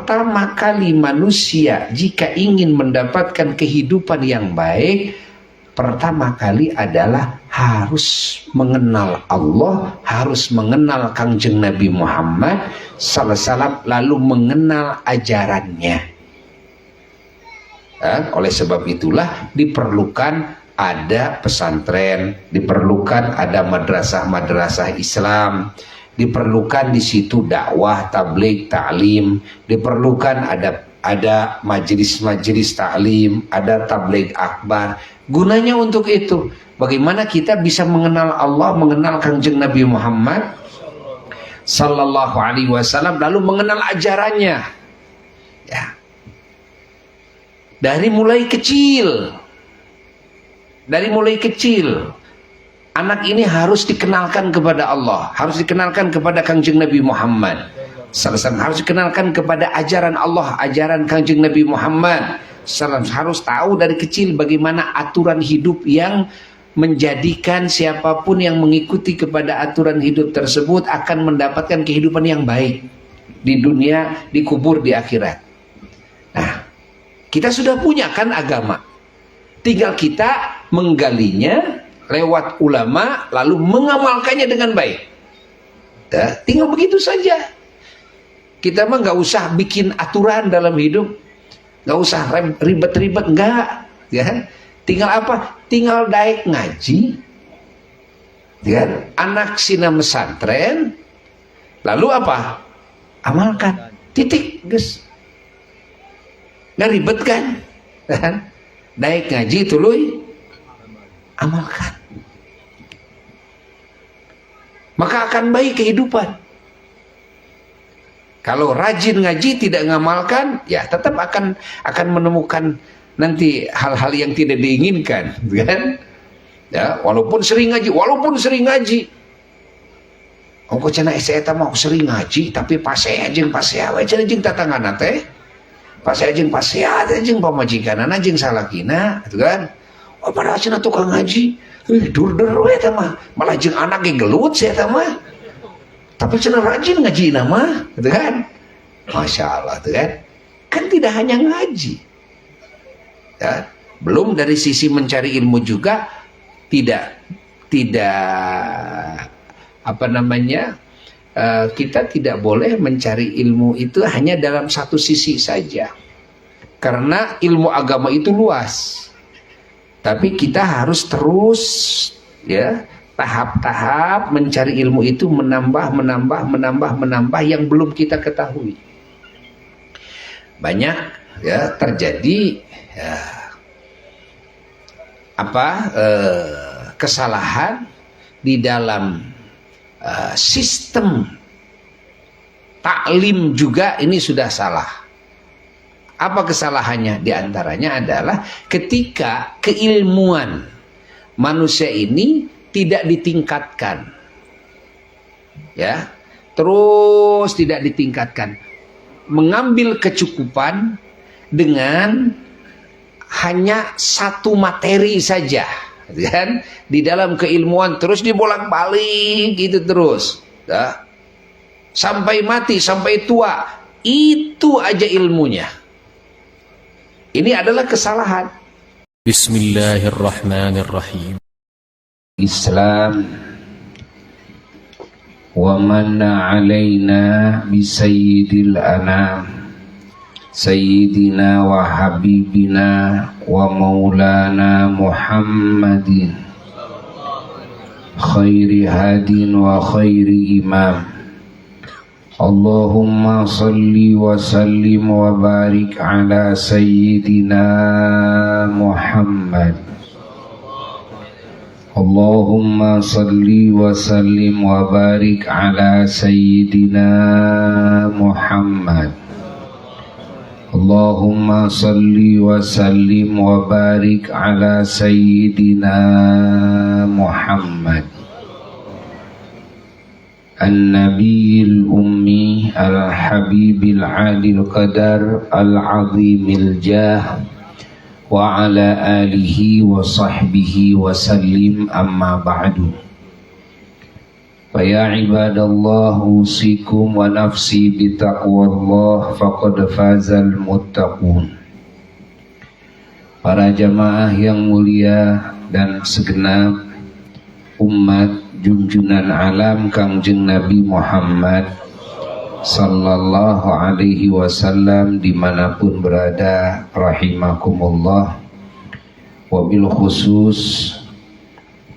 pertama kali manusia jika ingin mendapatkan kehidupan yang baik, pertama kali adalah harus mengenal Allah, harus mengenal Kangjeng Nabi Muhammad sallallahu alaihi wasallam, lalu mengenal ajarannya. Oleh sebab itulah diperlukan ada pesantren, diperlukan ada madrasah-madrasah Islam, diperlukan di situ dakwah, tabligh, ta'lim, diperlukan ada majelis-majelis ta'lim, ada tabligh akbar. Gunanya untuk itu, bagaimana kita bisa mengenal Allah, mengenal Kangjeng Nabi Muhammad sallallahu alaihi wasallam, lalu mengenal ajarannya. Ya. Dari mulai kecil, anak ini harus dikenalkan kepada Allah, harus dikenalkan kepada Kangjeng Nabi Muhammad sallallahu alaihi wasallam, harus dikenalkan kepada ajaran Allah, ajaran Kangjeng Nabi Muhammad sallallahu alaihi wasallam, harus tahu dari kecil bagaimana aturan hidup yang menjadikan siapapun yang mengikuti kepada aturan hidup tersebut akan mendapatkan kehidupan yang baik di dunia, di kubur, di akhirat. Nah, kita sudah punya kan agama, tinggal kita menggalinya lewat ulama, lalu mengamalkannya dengan baik. Tinggal begitu saja. Kita mah nggak usah bikin aturan dalam hidup, nggak usah ribet-ribet, enggak. Ya. Tinggal apa? Tinggal daek ngaji, ya. Anak sina mesantren, lalu apa? Amalkan. Titik, guys. Nggak ribet kan? Daek ngaji tuluy amalkan, maka akan baik kehidupan. Kalau rajin ngaji tidak ngamalkan, ya tetap akan menemukan nanti hal-hal yang tidak diinginkan, kan? Ya, walaupun sering ngaji. Ongko cenah saya mau sering ngaji, tapi pasea jeung pasea we cenah jeung tatangana teh. Pasea jeung pasea teh jeung pamajikanana jeung salakina, gitu kan? Oh, padahal cenah tukang ngaji, dur-dur we teh mah, malah jeung anak ge gelut saya teh mah. Tapi cenah rajin ngaji mah, gitu kan? Masya Allah, gitu kan? Kan tidak hanya ngaji. Ya, belum dari sisi mencari ilmu juga tidak apa namanya, kita tidak boleh mencari ilmu itu hanya dalam satu sisi saja, karena ilmu agama itu luas. Tapi kita harus terus, ya, tahap-tahap mencari ilmu itu, menambah yang belum kita ketahui. Banyak, ya, terjadi kesalahan di dalam sistem taklim juga. Ini sudah salah. Apa kesalahannya? Di antaranya adalah ketika keilmuan manusia ini tidak ditingkatkan, ya, terus tidak ditingkatkan, mengambil kecukupan dengan hanya satu materi saja, kan? Di dalam keilmuan terus dibolak-balik gitu terus, ya. Sampai mati, sampai tua, itu aja ilmunya. Ini adalah kesalahan. Bismillahirrahmanirrahim. Islam wa manna alaina bi sayyidil anam sayyidina wa habibina wa maulana Muhammadin khairi hadin wa khairi imam. Allahumma salli wa sallim wa barik ala sayyidina Muhammad. Allahumma salli wa sallim wa barik ala sayyidina Muhammad. Allahumma salli wa sallim wa barik ala sayyidina Muhammad. An-Nabiyil Ummi Al-Habibil Adil Qadar Al-Azimil Jah wa ala alihi wa sahbihi wa sallim, amma ba'du. Faya ibadallah usikum wa nafsi bitaqwallah faqad fazal muttaqun. Para jamaah yang mulia dan segenap umat junjunan alam Kangjeng Nabi Muhammad sallallahu alaihi wasallam dimanapun berada, rahimakumullah. Wabil khusus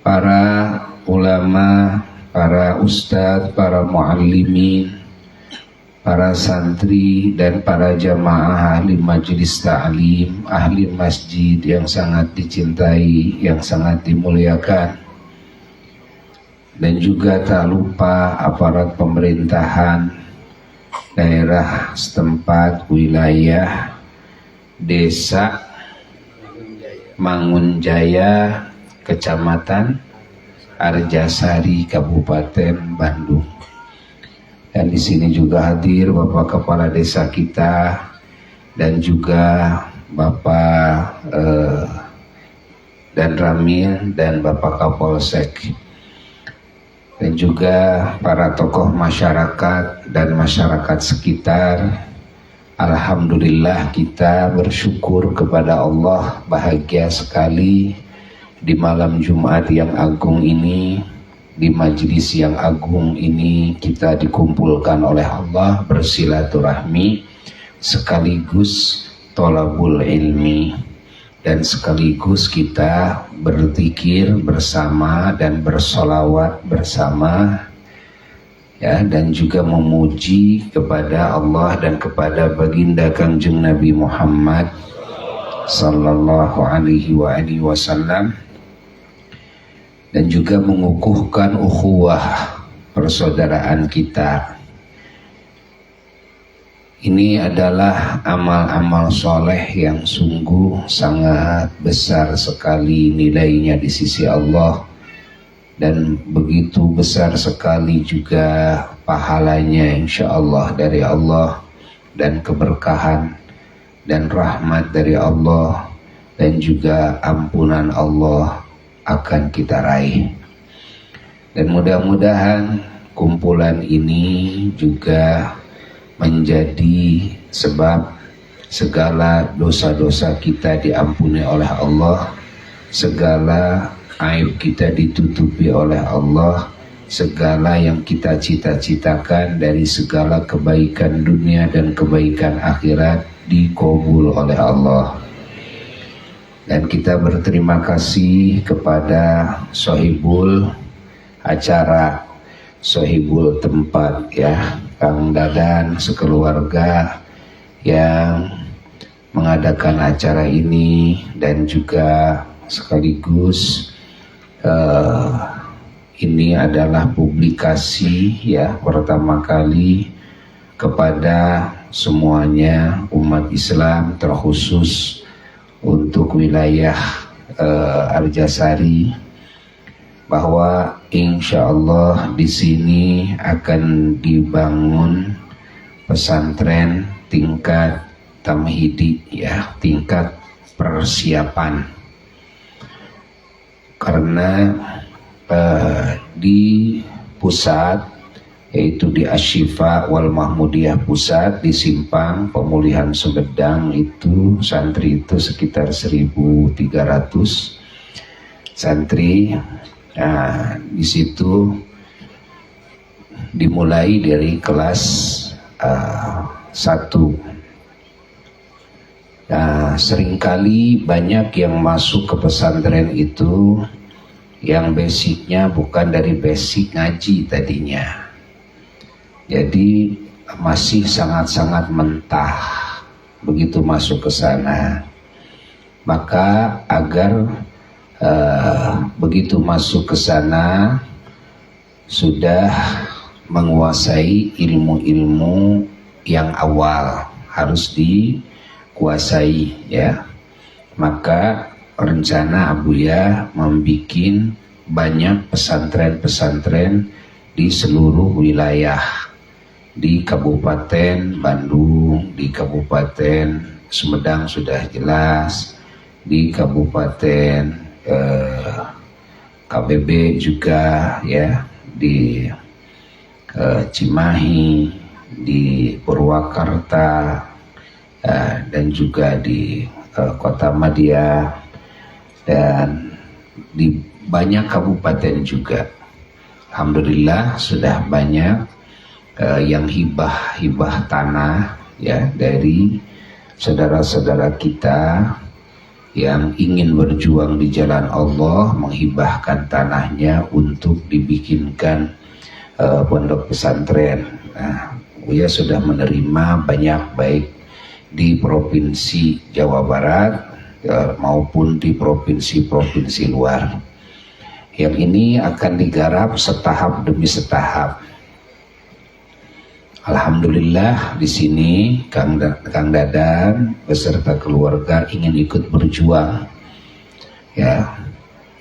para ulama, para ustadz, para muallimin, para santri dan para jamaah ahli majelis ta'lim, ahli masjid yang sangat dicintai, yang sangat dimuliakan, dan juga tak lupa aparat pemerintahan daerah setempat, wilayah, desa Mangunjaya, Kecamatan Arjasari, Kabupaten Bandung. Dan di sini juga hadir Bapak Kepala Desa kita dan juga Bapak dan Ramil dan Bapak Kapolsek, dan juga para tokoh masyarakat dan masyarakat sekitar. Alhamdulillah, kita bersyukur kepada Allah, bahagia sekali di malam Jumat yang agung ini, di majelis yang agung ini kita dikumpulkan oleh Allah bersilaturahmi sekaligus thalabul ilmi, dan sekaligus kita berzikir bersama dan bersolawat bersama, ya, dan juga memuji kepada Allah dan kepada baginda Kangjeng Nabi Muhammad sallallahu alaihi wasallam, dan juga mengukuhkan ukhuwah persaudaraan kita. Ini adalah amal-amal soleh yang sungguh sangat besar sekali nilainya di sisi Allah, dan begitu besar sekali juga pahalanya insyaallah dari Allah, dan keberkahan dan rahmat dari Allah, dan juga ampunan Allah akan kita raih. Dan mudah-mudahan kumpulan ini juga menjadi sebab segala dosa-dosa kita diampuni oleh Allah, segala aib kita ditutupi oleh Allah, segala yang kita cita-citakan dari segala kebaikan dunia dan kebaikan akhirat dikabul oleh Allah. Dan kita berterima kasih kepada sohibul acara, sohibul tempat, ya, Kang Dadan sekeluarga yang mengadakan acara ini, dan juga sekaligus ini adalah publikasi, ya, pertama kali kepada semuanya umat Islam, terkhusus untuk wilayah Arjasari, bahwa insya Allah di sini akan dibangun pesantren tingkat tamhidi, ya, tingkat persiapan. Karena di pusat, yaitu di Asyifa wal Mahmudiyah pusat di Simpang Pemulihan Sumedang, itu santri itu sekitar 1.300 santri. Nah, di situ dimulai dari kelas 1. Nah, seringkali banyak yang masuk ke pesantren itu yang basicnya bukan dari basic ngaji tadinya, jadi masih sangat-sangat mentah begitu masuk ke sana. Maka agar begitu masuk ke sana sudah menguasai ilmu-ilmu yang awal, harus dikuasai, ya. Maka rencana Abuya membikin banyak pesantren-pesantren di seluruh wilayah, di Kabupaten Bandung, di Kabupaten Sumedang sudah jelas, di Kabupaten KBB juga, ya, di Cimahi, di Purwakarta, dan juga di Kota Madia, dan di banyak kabupaten juga. Alhamdulillah sudah banyak yang hibah tanah ya dari saudara-saudara kita yang ingin berjuang di jalan Allah, menghibahkan tanahnya untuk dibikinkan pondok pesantren. Nah, Buya sudah menerima banyak, baik di Provinsi Jawa Barat maupun di provinsi-provinsi luar. Yang ini akan digarap setahap demi setahap. Alhamdulillah di sini Kang Dadan beserta keluarga ingin ikut berjuang, ya,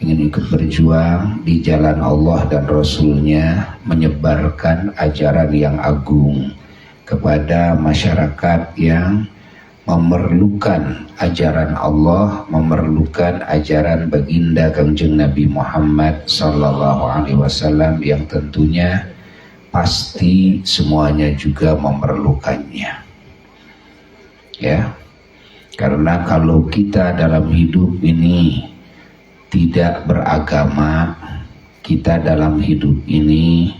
ingin ikut berjuang di jalan Allah dan Rasulnya, menyebarkan ajaran yang agung kepada masyarakat yang memerlukan ajaran Allah, memerlukan ajaran baginda Kangjeng Nabi Muhammad sallallahu alaihi wasallam yang tentunya pasti semuanya juga memerlukannya. Ya. Karena kalau kita dalam hidup ini tidak beragama, kita dalam hidup ini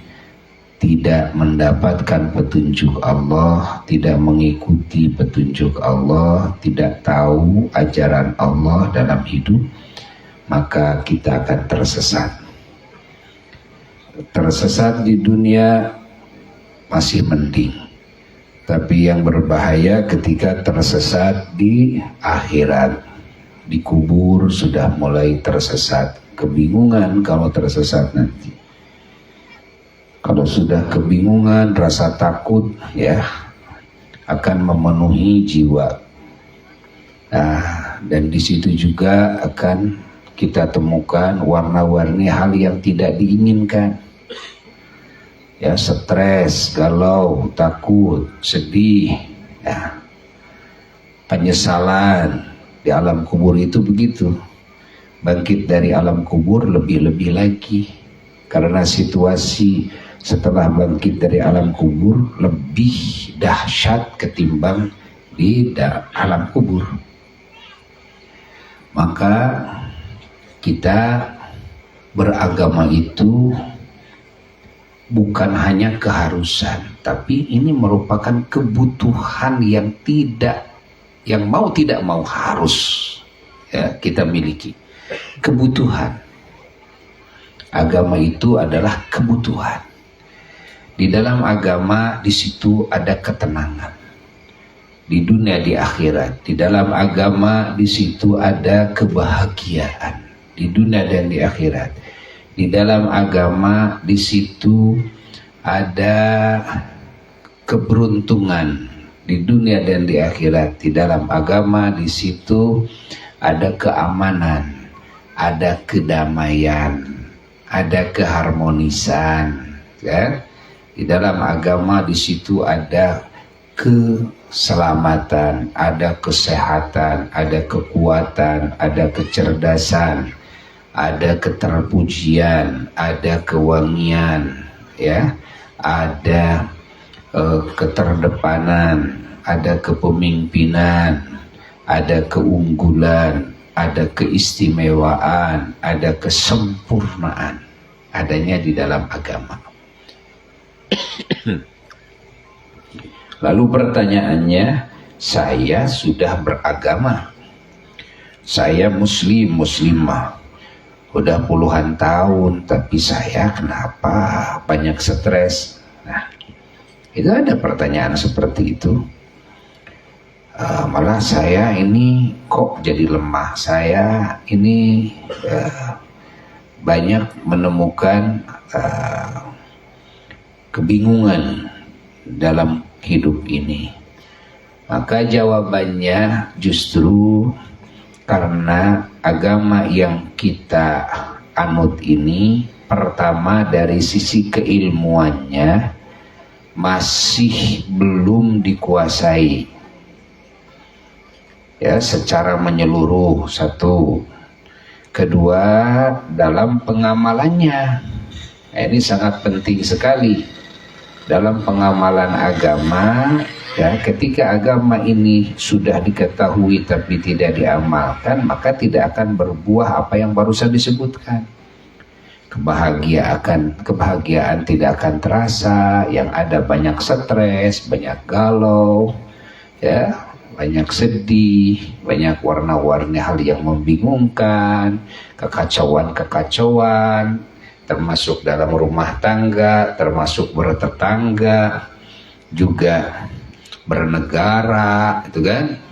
tidak mendapatkan petunjuk Allah, tidak mengikuti petunjuk Allah, tidak tahu ajaran Allah dalam hidup, maka kita akan tersesat. Tersesat di dunia masih mending, tapi yang berbahaya ketika tersesat di akhirat. Di kubur sudah mulai tersesat, kebingungan kalau tersesat nanti. Kalau sudah kebingungan, rasa takut ya akan memenuhi jiwa. Nah, dan di situ juga akan kita temukan warna-warni hal yang tidak diinginkan. Ya, stres, galau, takut, sedih, ya, penyesalan. Di alam kubur itu begitu. Bangkit dari alam kubur lebih-lebih lagi, karena situasi setelah bangkit dari alam kubur lebih dahsyat ketimbang di alam kubur. Maka kita beragama itu bukan hanya keharusan, tapi ini merupakan kebutuhan yang mau tidak mau harus ya, kita miliki. Kebutuhan. Agama itu adalah kebutuhan. Di dalam agama di situ ada ketenangan. Di dunia, di akhirat. Di dalam agama di situ ada kebahagiaan. Di dunia dan di akhirat. Di dalam agama di situ ada keberuntungan di dunia dan di akhirat. Di dalam agama di situ ada keamanan, ada kedamaian, ada keharmonisan. Ya? Di dalam agama di situ ada keselamatan, ada kesehatan, ada kekuatan, ada kecerdasan, ada keterpujian, ada kewangian, ya, ada keterdepanan, ada kepemimpinan, ada keunggulan, ada keistimewaan, ada kesempurnaan, adanya di dalam agama. Lalu pertanyaannya, saya sudah beragama, saya muslimah, udah puluhan tahun, tapi saya kenapa banyak stres? Nah, itu ada pertanyaan seperti itu. Malah saya ini kok jadi lemah, saya ini banyak menemukan kebingungan dalam hidup ini. Maka jawabannya justru karena agama yang kita anut ini, pertama dari sisi keilmuannya masih belum dikuasai ya secara menyeluruh, satu. Kedua, dalam pengamalannya. Nah, ini sangat penting sekali. dalam pengamalan agama, ya, ketika agama ini sudah diketahui tapi tidak diamalkan, maka tidak akan berbuah apa yang barusan disebutkan. Kebahagiaan tidak akan terasa, yang ada banyak stres, banyak galau, ya, banyak sedih, banyak warna-warni hal yang membingungkan, kekacauan, termasuk dalam rumah tangga, termasuk bertetangga, juga bernegara, itu kan.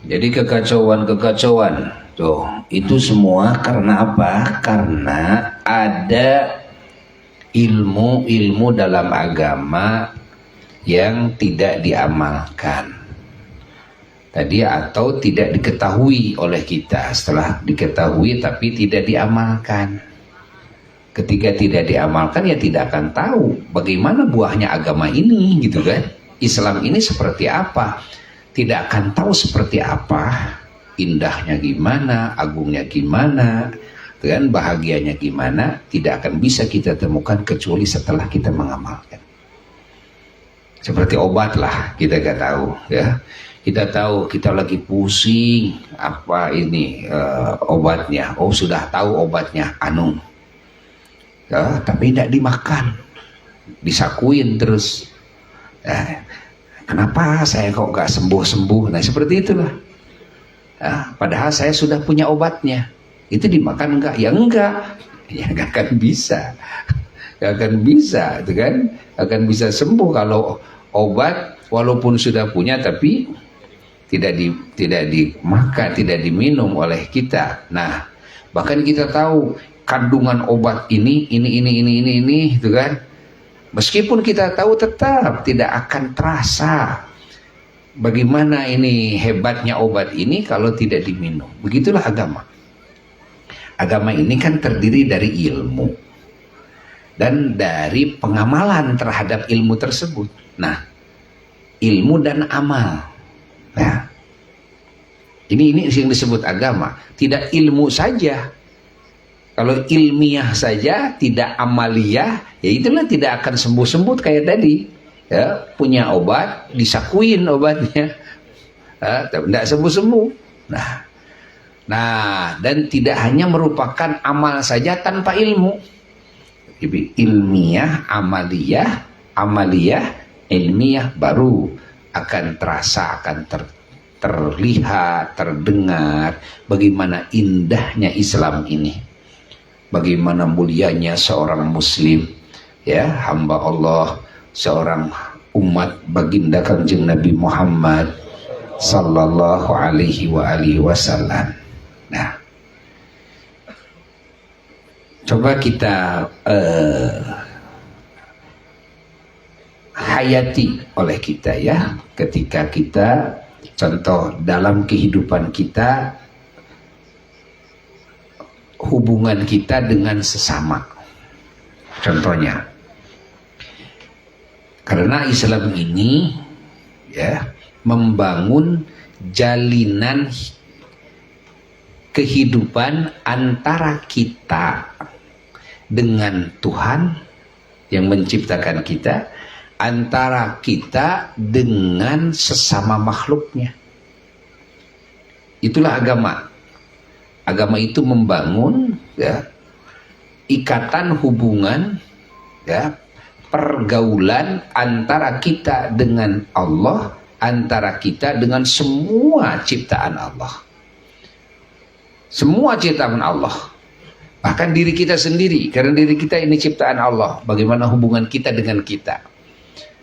Jadi kekacauan tuh, itu semua karena apa? Karena ada ilmu dalam agama yang tidak diamalkan tadi, atau tidak diketahui oleh kita. Setelah diketahui tapi tidak diamalkan. Ketika tidak diamalkan, ya tidak akan tahu bagaimana buahnya agama ini, gitu kan. Islam ini seperti apa, tidak akan tahu seperti apa, indahnya gimana, agungnya gimana, dan bahagianya gimana, tidak akan bisa kita temukan kecuali setelah kita mengamalkan. Seperti obat lah, kita gak tahu, ya. Kita tahu kita lagi pusing, apa ini obatnya? Oh, sudah tahu obatnya, anu, ya, tapi tidak dimakan, disakuin terus. Kenapa saya kok gak sembuh-sembuh? Nah, seperti itulah. Padahal saya sudah punya obatnya. Itu dimakan enggak? Ya enggak. Ya enggak akan bisa. Enggak akan bisa, itu kan? Akan bisa sembuh kalau obat walaupun sudah punya tapi tidak dimakan, tidak diminum oleh kita. Nah, bahkan kita tahu kandungan obat ini, itu kan? Meskipun kita tahu, tetap tidak akan terasa bagaimana ini hebatnya obat ini kalau tidak diminum. Begitulah agama. Agama ini kan terdiri dari ilmu dan dari pengamalan terhadap ilmu tersebut. Nah, ilmu dan amal. Nah, ini yang disebut agama. Tidak ilmu saja. Kalau ilmiah saja, tidak amaliyah, ya itulah tidak akan sembuh-sembuh kayak tadi. Ya, punya obat, disakuin obatnya, tidak sembuh-sembuh. Nah, dan tidak hanya merupakan amal saja tanpa ilmu. Jadi ilmiah, amaliyah, ilmiah baru akan terasa, akan terlihat, terdengar bagaimana indahnya Islam ini. Bagaimana mulianya seorang muslim, ya, hamba Allah, seorang umat baginda Kangjeng Nabi Muhammad sallallahu alaihi wasallam. Nah, coba kita hayati oleh kita, ya, ketika kita contoh dalam kehidupan kita, hubungan kita dengan sesama. Contohnya, karena Islam ini, ya, membangun jalinan kehidupan antara kita dengan Tuhan yang menciptakan kita, antara kita dengan sesama makhluknya. Itulah agama. Agama itu membangun, ya, ikatan hubungan, ya, pergaulan antara kita dengan Allah, antara kita dengan semua ciptaan Allah. Semua ciptaan Allah. Bahkan diri kita sendiri, karena diri kita ini ciptaan Allah. Bagaimana hubungan kita dengan kita?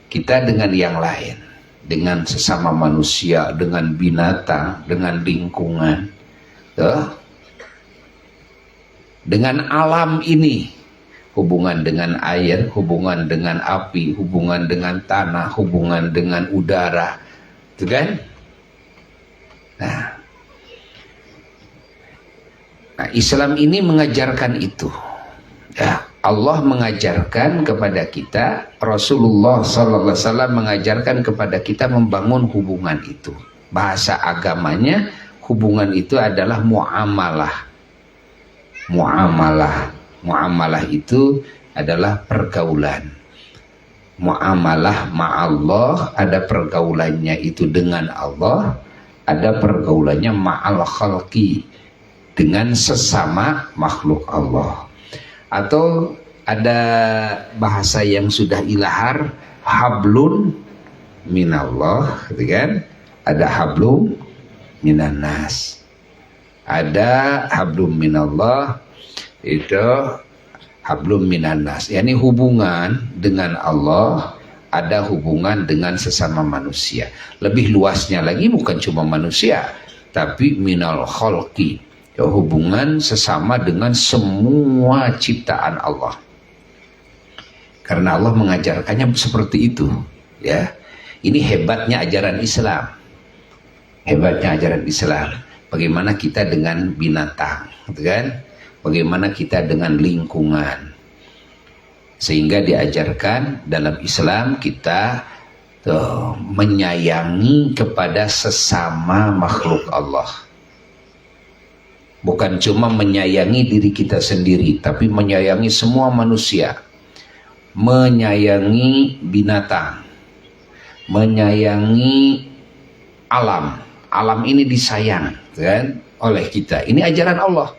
Kita dengan yang lain, dengan sesama manusia, dengan binatang, dengan lingkungan, ya, dengan alam ini, hubungan dengan air, hubungan dengan api, hubungan dengan tanah, hubungan dengan udara, itu kan? Nah, Islam ini mengajarkan itu, ya, Allah mengajarkan kepada kita, Rasulullah SAW mengajarkan kepada kita membangun hubungan itu. Bahasa agamanya, hubungan itu adalah muamalah. Muamalah itu adalah pergaulan. Muamalah ma'allah, ada pergaulannya itu dengan Allah, ada pergaulannya ma'al khalqi, dengan sesama makhluk Allah. Atau ada bahasa yang sudah ilahar, hablun minallah, gitu kan? Ada hablum minannas. Ada hablum minallah, itu hablum minannas. Yani hubungan dengan Allah, ada hubungan dengan sesama manusia. Lebih luasnya lagi bukan cuma manusia, tapi minal khalqi. Hubungan sesama dengan semua ciptaan Allah, karena Allah mengajarkannya seperti itu, ya. Ini hebatnya ajaran Islam, bagaimana kita dengan binatang, gitu kan? Bagaimana kita dengan lingkungan, sehingga diajarkan dalam Islam kita menyayangi kepada sesama makhluk Allah. Bukan cuma menyayangi diri kita sendiri, tapi menyayangi semua manusia, menyayangi binatang, menyayangi alam. Alam ini disayang, kan, oleh kita. Ini ajaran Allah.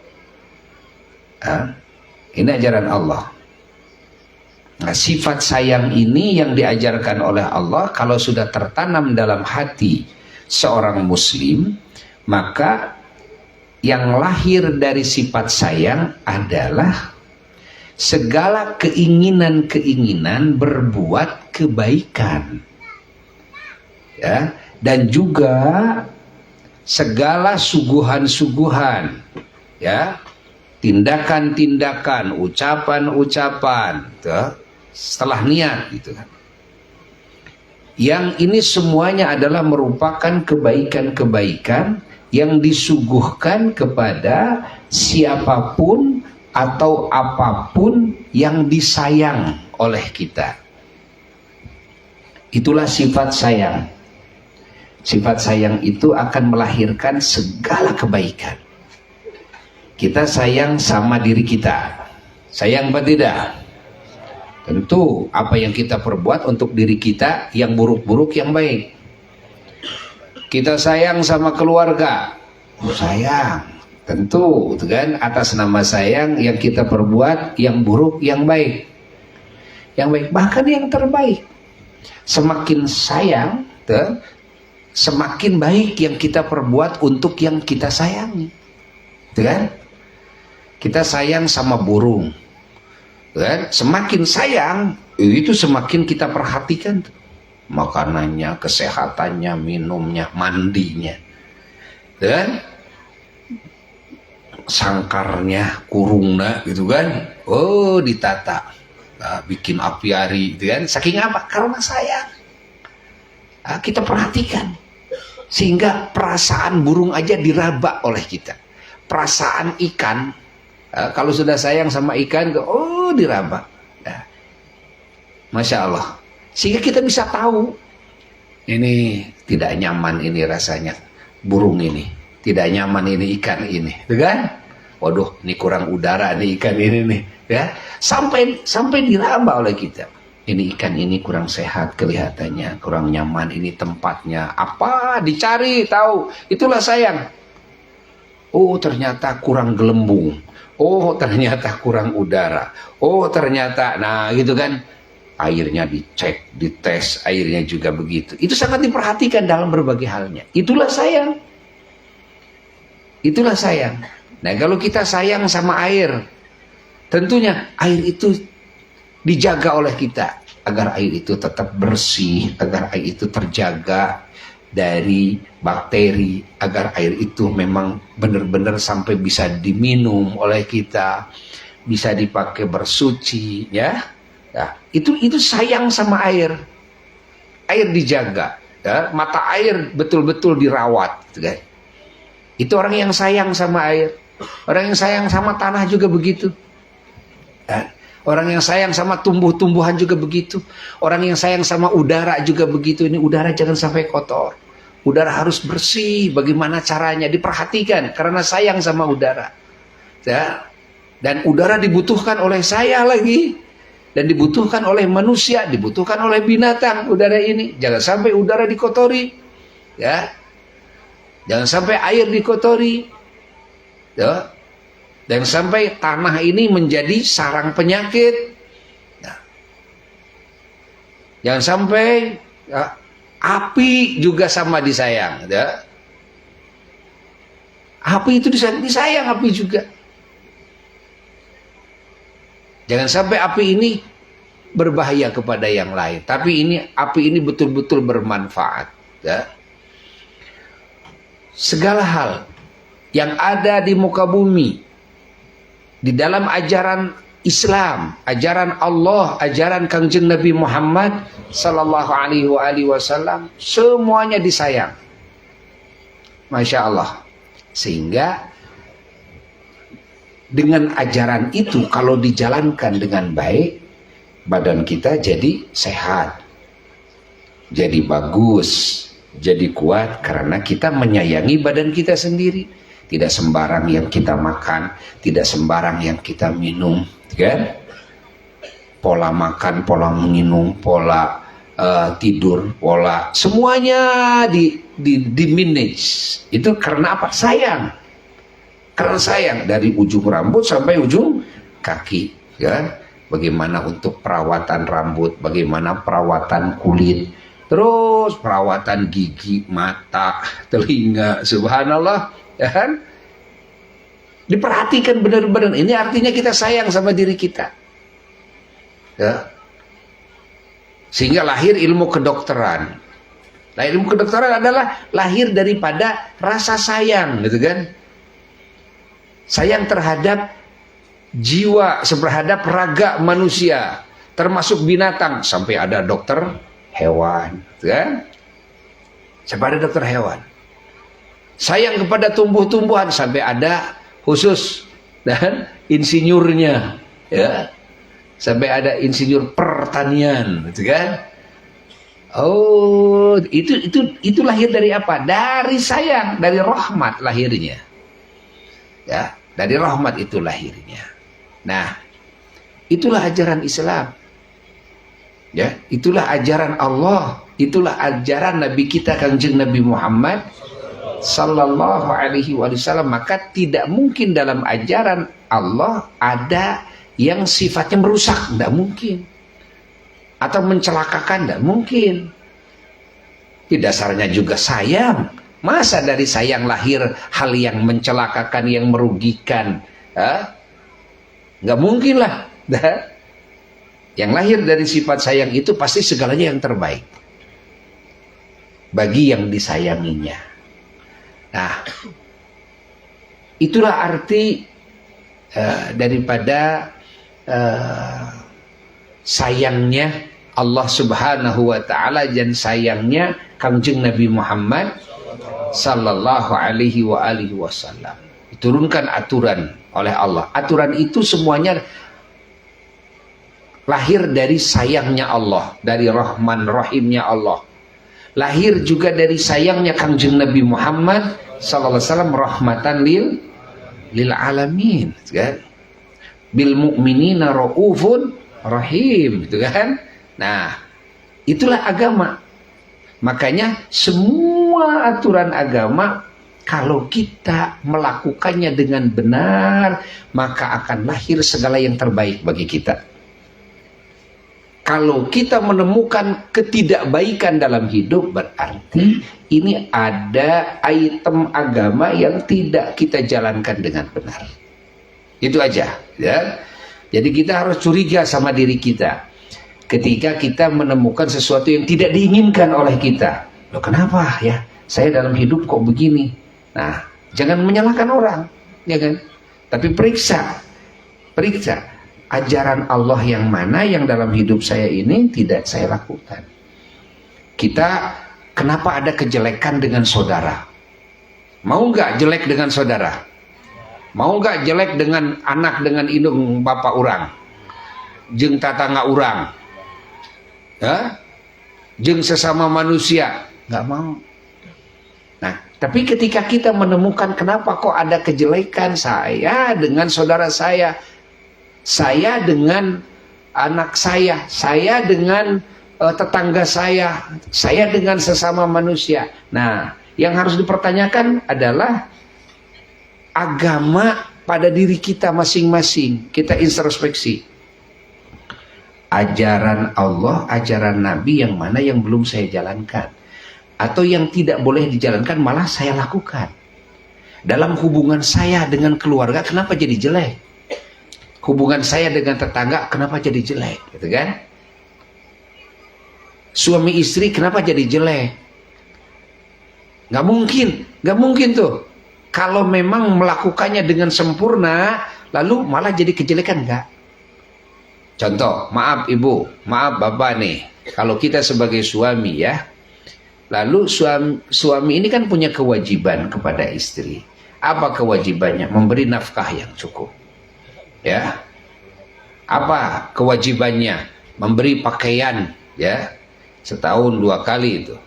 Ini ajaran Allah. Nah, sifat sayang ini yang diajarkan oleh Allah, kalau sudah tertanam dalam hati seorang Muslim, maka yang lahir dari sifat sayang adalah segala keinginan-keinginan berbuat kebaikan, ya, dan juga segala suguhan-suguhan, ya, tindakan-tindakan, ucapan-ucapan, setelah niat, gitu kan. Yang ini semuanya adalah merupakan kebaikan-kebaikan yang disuguhkan kepada siapapun atau apapun yang disayang oleh kita. Itulah sifat sayang. Sifat sayang itu akan melahirkan segala kebaikan. Kita sayang sama diri kita. Sayang apa tidak? Tentu apa yang kita perbuat untuk diri kita, yang buruk-buruk, yang baik. Kita sayang sama keluarga, sayang, tentu, kan, atas nama sayang yang kita perbuat, yang buruk, yang baik, bahkan yang terbaik. Semakin sayang, semakin baik yang kita perbuat untuk yang kita sayangi, kan? Kita sayang sama burung, kan? Semakin sayang, itu semakin kita perhatikan. Makanannya, kesehatannya, minumnya, mandinya, dan sangkarnya, kurungnya, gitu kan? Oh, ditata, bikin apiari, gitu kan? Saking apa? Karena sayang. Kita perhatikan, sehingga perasaan burung aja diraba oleh kita. Perasaan ikan, kalau sudah sayang sama ikan, oh, diraba. Masya Allah. Sehingga kita bisa tahu, ini tidak nyaman ini rasanya, burung ini, tidak nyaman ini ikan ini, kan? Waduh, ini kurang udara nih ikan ini nih, ya. Sampai diraba oleh kita. Ini ikan ini kurang sehat kelihatannya, kurang nyaman ini tempatnya. Apa dicari tahu? Itulah sayang. Oh, ternyata kurang gelembung. Oh, ternyata kurang udara. Oh, ternyata, nah gitu kan. Airnya dicek, dites, airnya juga begitu. Itu sangat diperhatikan dalam berbagai halnya. Itulah sayang. Itulah sayang. Nah, kalau kita sayang sama air, tentunya air itu dijaga oleh kita, agar air itu tetap bersih, agar air itu terjaga dari bakteri, agar air itu memang benar-benar sampai bisa diminum oleh kita, bisa dipakai bersuci, ya. Ya, itu sayang sama air. Air dijaga, ya, mata air betul-betul dirawat, gitu kan. Itu orang yang sayang sama air. Orang yang sayang sama tanah juga begitu. Ya. Orang yang sayang sama tumbuh-tumbuhan juga begitu. Orang yang sayang sama udara juga begitu. Ini udara jangan sampai kotor. Udara harus bersih. Bagaimana caranya? Diperhatikan karena sayang sama udara. Ya. Dan udara dibutuhkan oleh saya lagi. Dan dibutuhkan oleh manusia, dibutuhkan oleh binatang udara ini. Jangan sampai udara dikotori. Ya. Jangan sampai air dikotori. Ya. Dan sampai tanah ini menjadi sarang penyakit. Nah, jangan sampai api juga sama disayang. Ya. Api itu disayang api juga. Jangan sampai api ini berbahaya kepada yang lain. Tapi api ini betul-betul bermanfaat. Ya. Segala hal yang ada di muka bumi, di dalam ajaran Islam, ajaran Allah, ajaran Kangjeng Nabi Muhammad sallallahu alaihi wasallam, semuanya disayang. Masya Allah. Sehingga dengan ajaran itu kalau dijalankan dengan baik, badan kita jadi sehat, jadi bagus, jadi kuat karena kita menyayangi badan kita sendiri. Tidak sembarang yang kita makan, tidak sembarang yang kita minum, kan? Pola makan, pola minum, pola tidur, pola semuanya di manage. Itu karena apa? Sayang. Karena sayang dari ujung rambut sampai ujung kaki, kan? Bagaimana untuk perawatan rambut, bagaimana perawatan kulit, terus perawatan gigi, mata, telinga, subhanallah. Ya kan? Diperhatikan benar-benar. Ini artinya kita sayang sama diri kita. Ya. Sehingga lahir ilmu kedokteran. Nah, ilmu kedokteran adalah lahir daripada rasa sayang, gitu kan? Sayang terhadap jiwa, terhadap raga manusia, termasuk binatang, sampai ada dokter hewan, gitu kan? Sampai ada dokter hewan. Sayang kepada tumbuh-tumbuhan sampai ada khusus dan insinyurnya, ya, sampai ada insinyur pertanian, gitu kan? Oh, itu lahir dari apa? Dari sayang, dari rahmat lahirnya, ya, dari rahmat itu lahirnya. Nah, itulah ajaran Islam, ya, itulah ajaran Allah, itulah ajaran Nabi kita Kangjeng Nabi Muhammad sallallahu alaihi wasallam. Maka tidak mungkin dalam ajaran Allah ada yang sifatnya merusak, tidak mungkin, atau mencelakakan, tidak mungkin. Di dasarnya juga sayang. Masa dari sayang lahir hal yang mencelakakan, yang merugikan? Nggak mungkin lah. Yang lahir dari sifat sayang itu pasti segalanya yang terbaik bagi yang disayanginya. Nah, itulah arti daripada sayangnya Allah Subhanahu wa Ta'ala dan sayangnya Kangjeng Nabi Muhammad sallallahu alaihi wasallam. Diturunkan aturan oleh Allah. Aturan itu semuanya lahir dari sayangnya Allah, dari Rahman Rahimnya Allah. Lahir juga dari sayangnya Kangjeng Nabi Muhammad sallallahu alaihi wasallam, rahmatan lil alamin, kan? Bil mu'minina raufun rahim, gitu kan? Nah, itulah agama. Makanya semua aturan agama kalau kita melakukannya dengan benar, maka akan lahir segala yang terbaik bagi kita. Kalau kita menemukan ketidakbaikan dalam hidup, berarti ini ada item agama yang tidak kita jalankan dengan benar. Itu aja, ya. Jadi kita harus curiga sama diri kita ketika kita menemukan sesuatu yang tidak diinginkan oleh kita. Loh, kenapa ya? Saya dalam hidup kok begini? Nah, jangan menyalahkan orang, ya kan? Tapi periksa ajaran Allah yang mana yang dalam hidup saya ini tidak saya lakukan. Kita kenapa ada kejelekan dengan saudara? Mau nggak jelek dengan saudara? Mau nggak jelek dengan anak, dengan induk bapak orang? jeung tatangga urang, ya, jeung sesama manusia, nggak mau. Nah, tapi ketika kita menemukan kenapa kok ada kejelekan saya dengan saudara saya dengan anak saya dengan tetangga saya dengan sesama manusia. Nah, yang harus dipertanyakan adalah agama pada diri kita masing-masing. Kita introspeksi. Ajaran Allah, ajaran Nabi yang mana yang belum saya jalankan, atau yang tidak boleh dijalankan malah saya lakukan. Dalam hubungan saya dengan keluarga, kenapa jadi jelek? Hubungan saya dengan tetangga, kenapa jadi jelek? Gitu kan? Suami istri, kenapa jadi jelek? Nggak mungkin tuh. Kalau memang melakukannya dengan sempurna, lalu malah jadi kejelekan, enggak? Contoh, maaf ibu, maaf bapak nih, kalau kita sebagai suami ya, lalu suami ini kan punya kewajiban kepada istri. Apa kewajibannya? Memberi nafkah yang cukup. Ya. Apa kewajibannya? Memberi pakaian, ya. Setahun 2 kali itu.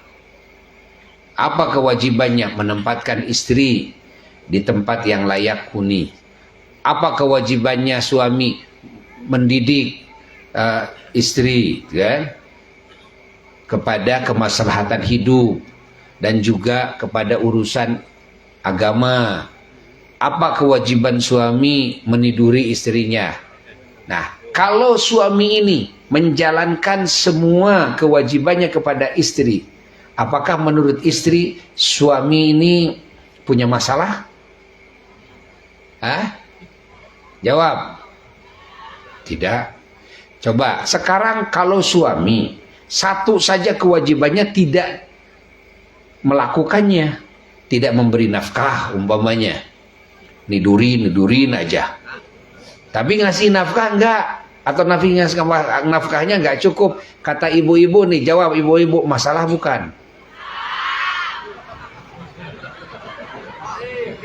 Apa kewajibannya? Menempatkan istri di tempat yang layak huni. Apa kewajibannya suami? Mendidik istri, kan? Kepada kemaslahatan hidup dan juga kepada urusan agama. Apa kewajiban suami? Meniduri istrinya. Nah, kalau suami ini menjalankan semua kewajibannya kepada istri, apakah menurut istri suami ini punya masalah? Hah? Jawab. Tidak. Coba sekarang kalau suami satu saja kewajibannya tidak melakukannya, tidak memberi nafkah umpamanya, nidurin aja, tapi ngasih nafkah enggak, atau nafkahnya enggak cukup, kata ibu-ibu nih, jawab ibu-ibu, masalah bukan?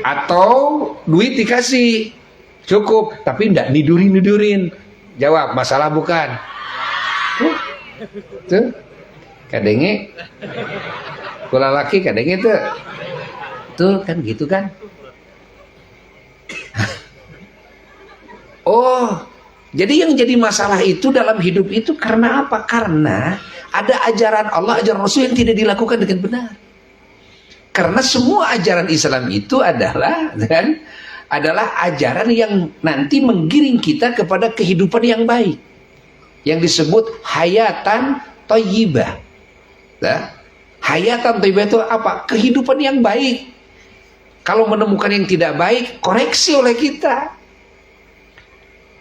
Atau duit dikasih cukup tapi enggak nidurin, jawab, masalah bukan? Tuh kadenge kula laki kadenge tuh kan gitu kan. Oh, jadi yang jadi masalah itu dalam hidup itu karena apa? Karena ada ajaran Allah, ajaran Rasul yang tidak dilakukan dengan benar. Karena semua ajaran Islam itu adalah ajaran yang nanti menggiring kita kepada kehidupan yang baik, yang disebut hayatan thayyibah. Nah, hayatan thayyibah itu apa? Kehidupan yang baik. Kalau menemukan yang tidak baik, koreksi oleh kita.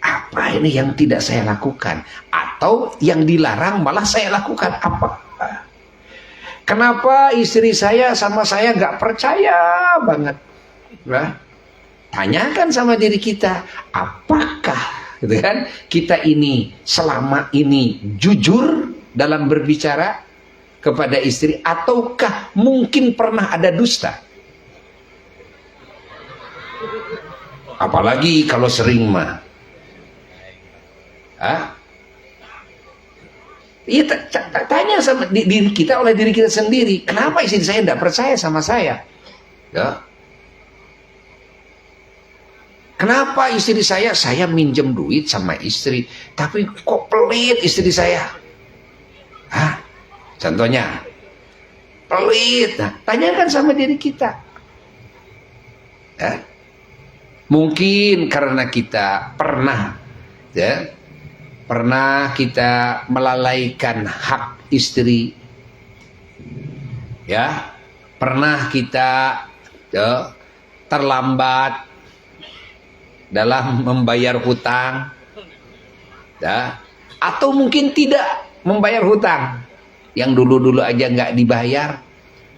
Apa ini yang tidak saya lakukan? Atau yang dilarang malah saya lakukan apa? Kenapa istri saya sama saya nggak percaya banget? Nah, tanyakan sama diri kita, apakah gitu kan, kita ini selama ini jujur dalam berbicara kepada istri, ataukah mungkin pernah ada dusta? Apalagi kalau sering mah. Iya, tanya sama diri kita, oleh diri kita sendiri, kenapa istri saya tidak percaya sama saya? Ya. Kenapa istri saya minjem duit sama istri, tapi kok pelit istri saya? Hah? Contohnya, pelit. Nah, tanyakan sama diri kita. Ya. Mungkin karena kita pernah kita melalaikan hak istri, ya, pernah kita terlambat dalam membayar hutang, ya, atau mungkin tidak membayar hutang, yang dulu aja nggak dibayar,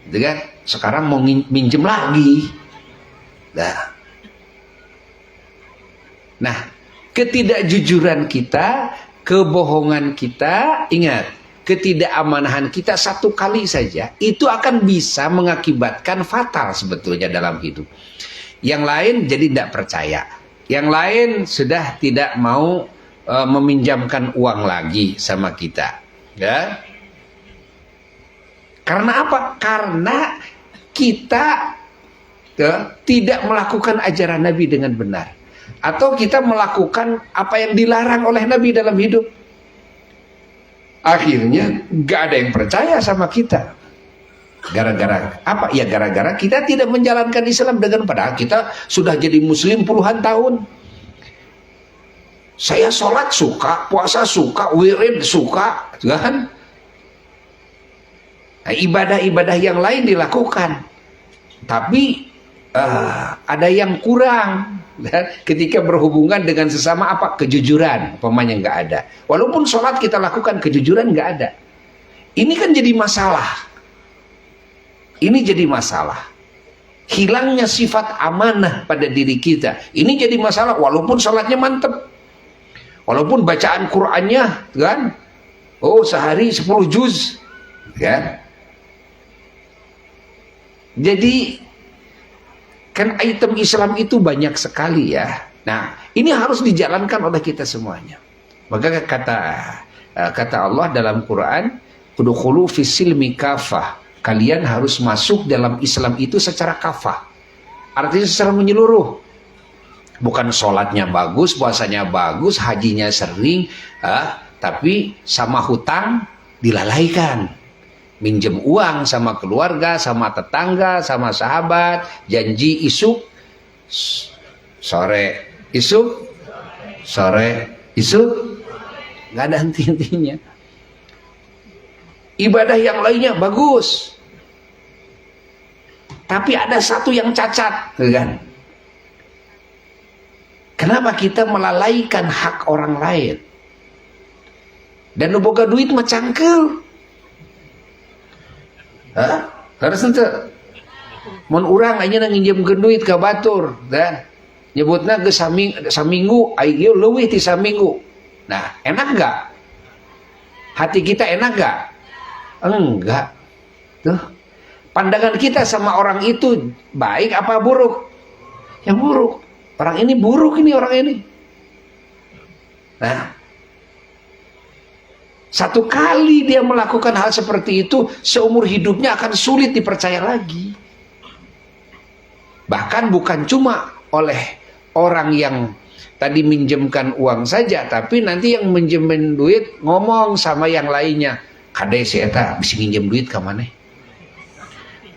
gitu kan? Sekarang mau minjem lagi, nah, ketidakjujuran kita, kebohongan kita, ingat, ketidakamaнаhan kita satu kali saja itu akan bisa mengakibatkan fatal sebetulnya dalam hidup. Yang lain jadi tidak percaya, yang lain sudah tidak mau meminjamkan uang lagi sama kita, ya. Karena apa? Karena kita tidak melakukan ajaran Nabi dengan benar, atau kita melakukan apa yang dilarang oleh Nabi dalam hidup. Akhirnya gak ada yang percaya sama kita. Gara-gara apa? Ya gara-gara kita tidak menjalankan Islam dengan padahal kita sudah jadi muslim puluhan tahun. Saya sholat suka, puasa suka, wirid suka, kan? Nah, ibadah-ibadah yang lain dilakukan, tapi ada yang kurang ketika berhubungan dengan sesama apa? Kejujuran, umpamanya nggak ada. Walaupun sholat kita lakukan, kejujuran nggak ada. Ini kan jadi masalah. Ini jadi masalah. Hilangnya sifat amanah pada diri kita. Ini jadi masalah walaupun sholatnya mantep. Walaupun bacaan Qur'annya kan, oh sehari 10 juz, kan? Jadi kan item Islam itu banyak sekali ya. Nah, ini harus dijalankan oleh kita semuanya. Maka kata Allah dalam Quran, udkhulu fis-silmi kafah. Kalian harus masuk dalam Islam itu secara kafah. Artinya secara menyeluruh. Bukan sholatnya bagus, puasanya bagus, hajinya sering, tapi sama hutang dilalaikan. Minjem uang sama keluarga, sama tetangga, sama sahabat, janji isuk, sore isuk, sore isuk, nggak ada henti-hentinya. Ibadah yang lainnya bagus, tapi ada satu yang cacat, kan? Kenapa kita melalaikan hak orang lain? Dan nu boga duit mah cangkel. Harus ente mun urang aja nginjemkeun duit ka batur, dan nyebutna geus saminggu, ai ge leuwih ti saminggu. Nah, enak enggak? Hati kita enak enggak? Enggak. Tuh. Pandangan kita sama orang itu baik apa buruk? Yang buruk. Orang ini buruk ini orang ini. Nah, satu kali dia melakukan hal seperti itu, seumur hidupnya akan sulit dipercaya lagi. Bahkan bukan cuma oleh orang yang tadi minjemkan uang saja, tapi nanti yang minjemin duit ngomong sama yang lainnya, kade si eta bisa minjem duit ke mana?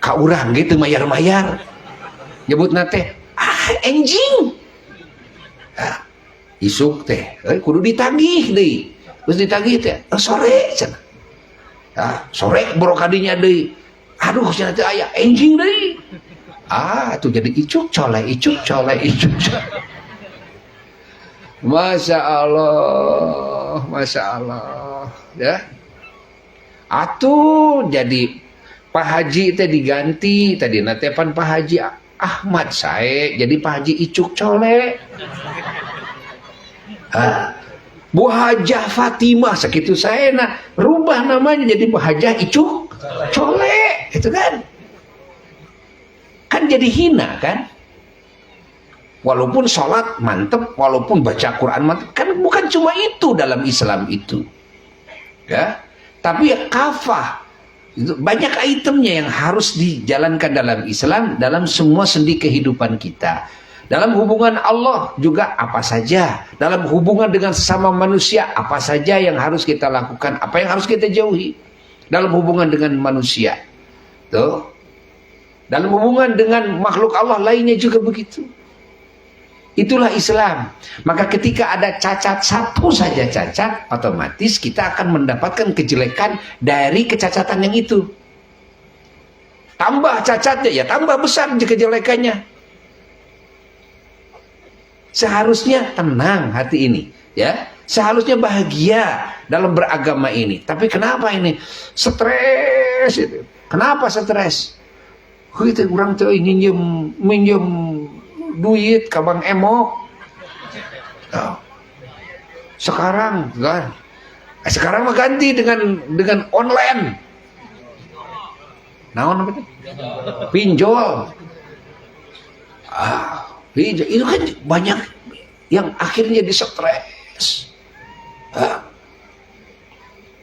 Ka urang gitu mayar-mayar. Nyebut nate, enjing. Isuk teh, kudu ditagih deh. Terus ditagih teh, sore cenah. Sore brokadinya deui. Aduh cenah teh aya enjing deui. Itu jadi icuk colek, icuk colek, icuk colek. Masya Allah, Masya Allah, ya. Atuh jadi Pak Haji teh diganti, tadi natepan Pak Haji Ahmad sae, jadi Pak Haji icuk colek. Bu Hajah Fatimah segitu saya rubah namanya jadi Bu Hajah icuk colek, itu kan jadi hina kan. Walaupun sholat mantep, walaupun baca Quran mantep, kan bukan cuma itu dalam Islam itu ya, tapi ya kafah. Banyak itemnya yang harus dijalankan dalam Islam, dalam semua sendi kehidupan kita. Dalam hubungan Allah juga apa saja, dalam hubungan dengan sesama manusia apa saja yang harus kita lakukan, apa yang harus kita jauhi. Dalam hubungan dengan manusia, tuh, dalam hubungan dengan makhluk Allah lainnya juga begitu. Itulah Islam. Maka ketika ada cacat, satu saja cacat, otomatis kita akan mendapatkan kejelekan dari kecacatan yang itu. Tambah cacatnya, ya tambah besar kejelekannya. Seharusnya tenang hati ini, ya. Seharusnya bahagia dalam beragama ini. Tapi kenapa ini stres itu? Kenapa stres? Kita kurang tuh minjem duit ke Bang Emok. Sekarang kan? Sekarang mah ganti dengan online. Naon apa itu? Pinjol. Itu kan banyak yang akhirnya jadi stres.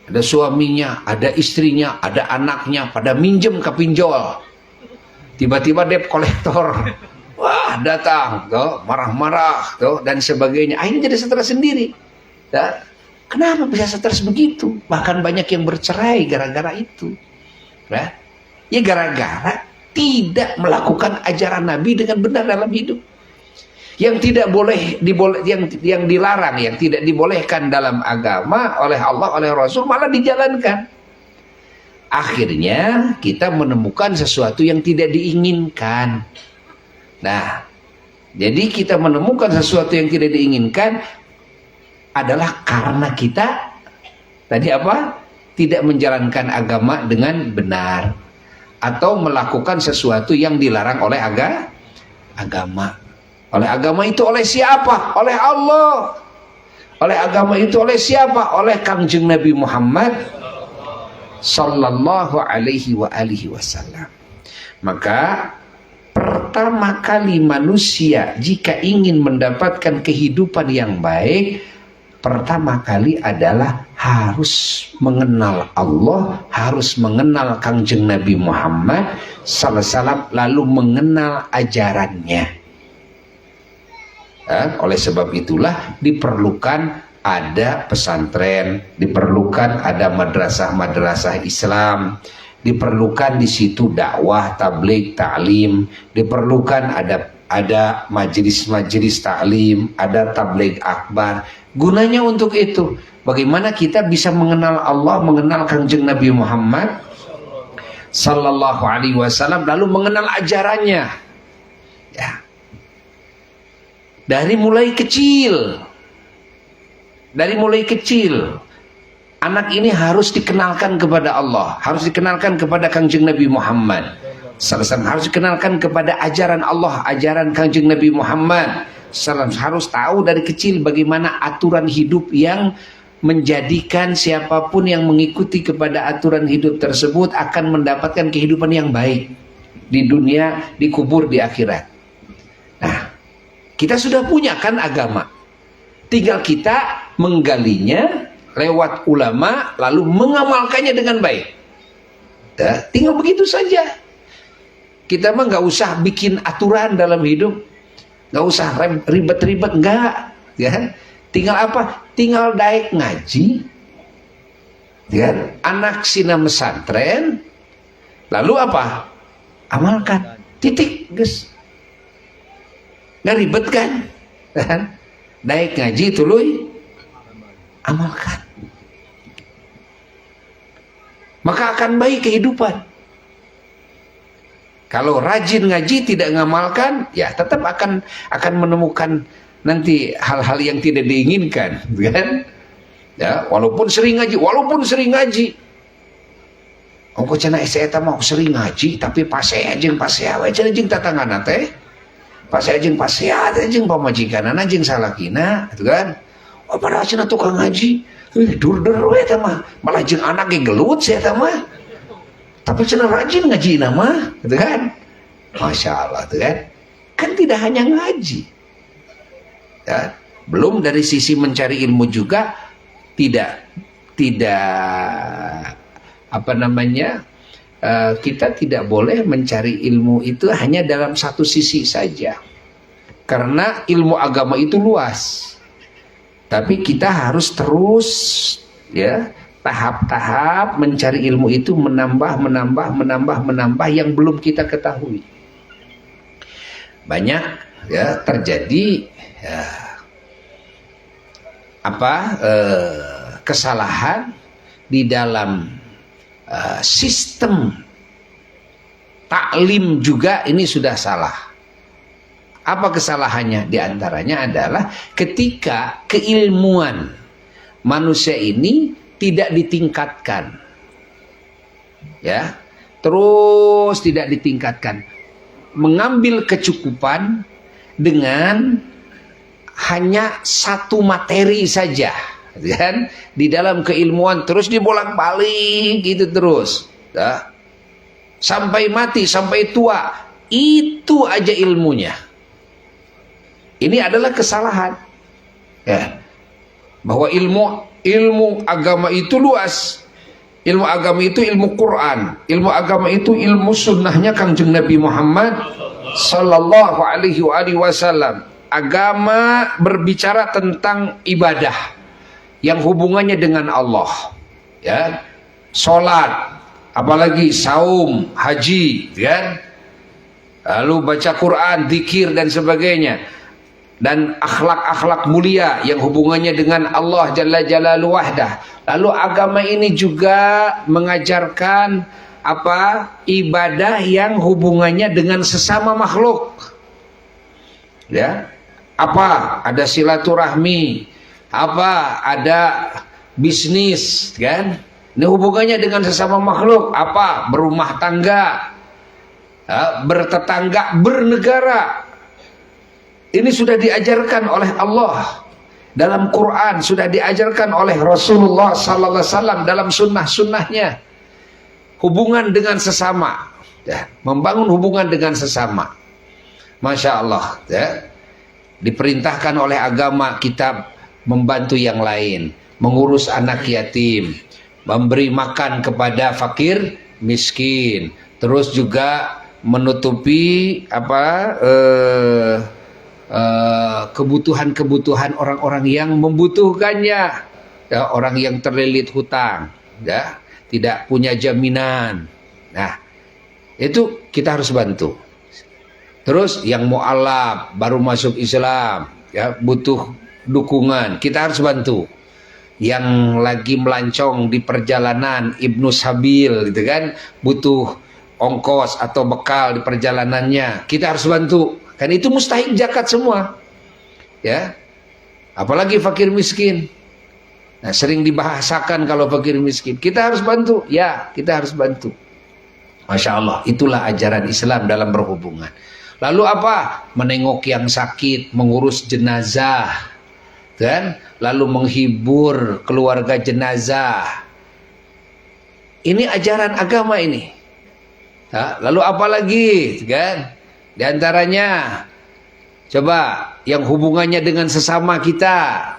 Ada suaminya, ada istrinya, ada anaknya, pada minjem ke pinjol. Tiba-tiba debt kolektor, wah datang, tuh marah-marah, tuh dan sebagainya. Akhirnya jadi stres sendiri. Ya. Kenapa bisa stres begitu? Bahkan banyak yang bercerai gara-gara itu. Ya gara-gara tidak melakukan ajaran Nabi dengan benar dalam hidup. Yang tidak boleh yang dilarang, yang tidak dibolehkan dalam agama oleh Allah, oleh Rasul malah dijalankan. Akhirnya kita menemukan sesuatu yang tidak diinginkan. Nah, jadi kita menemukan sesuatu yang tidak diinginkan adalah karena kita tadi apa? Tidak menjalankan agama dengan benar atau melakukan sesuatu yang dilarang oleh agama. Oleh agama itu oleh siapa? Oleh Allah. Oleh agama itu oleh siapa? Oleh Kangjeng Nabi Muhammad sallallahu alaihi wa alihi wasallam. Maka pertama kali manusia jika ingin mendapatkan kehidupan yang baik, pertama kali adalah harus mengenal Allah, harus mengenal Kangjeng Nabi Muhammad sallallahu alaihi wasallam, lalu mengenal ajarannya. Oleh sebab itulah diperlukan ada pesantren, diperlukan ada madrasah-madrasah Islam, diperlukan di situ dakwah, tabligh, ta'lim, diperlukan ada majelis-majelis ta'lim, ada tabligh akbar. Gunanya untuk itu, bagaimana kita bisa mengenal Allah, mengenal Kangjeng Nabi Muhammad sallallahu alaihi wasallam, lalu mengenal ajarannya. Ya. Dari mulai kecil, anak ini harus dikenalkan kepada Allah, harus dikenalkan kepada Kangjeng Nabi Muhammad sallallahu alaihi wasallam, harus dikenalkan kepada ajaran Allah, ajaran Kangjeng Nabi Muhammad sallallahu alaihi wasallam, harus tahu dari kecil bagaimana aturan hidup yang menjadikan siapapun yang mengikuti kepada aturan hidup tersebut akan mendapatkan kehidupan yang baik di dunia, di kubur, di akhirat. Nah, kita sudah punya kan agama, tinggal kita menggalinya lewat ulama lalu mengamalkannya dengan baik. Tinggal begitu saja. Kita mah nggak usah bikin aturan dalam hidup, nggak usah ribet-ribet, enggak, ya. Tinggal apa? Tinggal daek ngaji, ya. Anak sina pesantren, lalu apa? Amalkan, titik, guys. Nggak ribet kan? Daek ngaji tuluy amalkan, maka akan baik kehidupan. Kalau rajin ngaji tidak ngamalkan, ya tetap akan menemukan nanti hal-hal yang tidak diinginkan, kan? Ya, walaupun sering ngaji. Ongko cenah saya mau sering ngaji, tapi pasea jeung pasea we cenah jeung tatangana teh. Pasea jeung pasea teh jeung pamajikanana jeung salakina, gitu kan? Oh, padahal cenah tukang ngaji, dur-dur we teh mah, malah jeung anak ge gelut saya teh mah. Tapi cenah rajin ngaji mah, gitu kan? Masya Allah, gitu kan? Kan tidak hanya ngaji, ya, belum dari sisi mencari ilmu juga tidak apa namanya, kita tidak boleh mencari ilmu itu hanya dalam satu sisi saja, karena ilmu agama itu luas. Tapi kita harus terus, ya, tahap-tahap mencari ilmu itu, menambah yang belum kita ketahui. Banyak, ya, terjadi, ya, kesalahan di dalam sistem taklim juga. Ini sudah salah. Apa kesalahannya? Di antaranya adalah ketika keilmuan manusia ini tidak ditingkatkan, ya, terus tidak ditingkatkan, mengambil kecukupan dengan hanya satu materi saja, kan? Di dalam keilmuan terus dibolak-balik gitu terus, ya, sampai mati, sampai tua, itu aja ilmunya. Ini adalah kesalahan, ya, bahwa ilmu agama itu luas. Ilmu agama itu ilmu Quran, ilmu agama itu ilmu sunnahnya Kangjeng Nabi Muhammad sallallahu alaihi wasallam. Agama berbicara tentang ibadah yang hubungannya dengan Allah, ya. Salat, apalagi saum, haji, kan? Lalu baca Quran, zikir dan sebagainya. Dan akhlak-akhlak mulia yang hubungannya dengan Allah Jalla Jalaluhu wahdah. Lalu agama ini juga mengajarkan ibadah yang hubungannya dengan sesama makhluk. Ya. Ada silaturahmi, ada bisnis, kan? Ini hubungannya dengan sesama makhluk, berumah tangga, bertetangga, bernegara. Ini sudah diajarkan oleh Allah dalam Quran, sudah diajarkan oleh Rasulullah sallallahu alaihi wasallam dalam sunnah-sunnahnya. Hubungan dengan sesama, ya, membangun hubungan dengan sesama. Masya Allah, ya. Diperintahkan oleh agama kita membantu yang lain, mengurus anak yatim, memberi makan kepada fakir miskin, terus juga menutupi kebutuhan-kebutuhan orang-orang yang membutuhkannya, ya, orang yang terlilit hutang, ya, tidak punya jaminan. Nah, itu kita harus bantu. Terus yang mu'alaf baru masuk Islam, ya, butuh dukungan, kita harus bantu. Yang lagi melancong di perjalanan, Ibnu Sabil, gitu kan, butuh ongkos atau bekal di perjalanannya, kita harus bantu. Kan itu mustahik zakat semua, ya. Apalagi fakir miskin. Nah, sering dibahasakan kalau fakir miskin, kita harus bantu, ya, kita harus bantu. Masya Allah, itulah ajaran Islam dalam berhubungan. Lalu menengok yang sakit, mengurus jenazah, kan? Lalu menghibur keluarga jenazah. Ini ajaran agama ini. Nah, lalu apalagi, kan? Di antaranya, coba yang hubungannya dengan sesama kita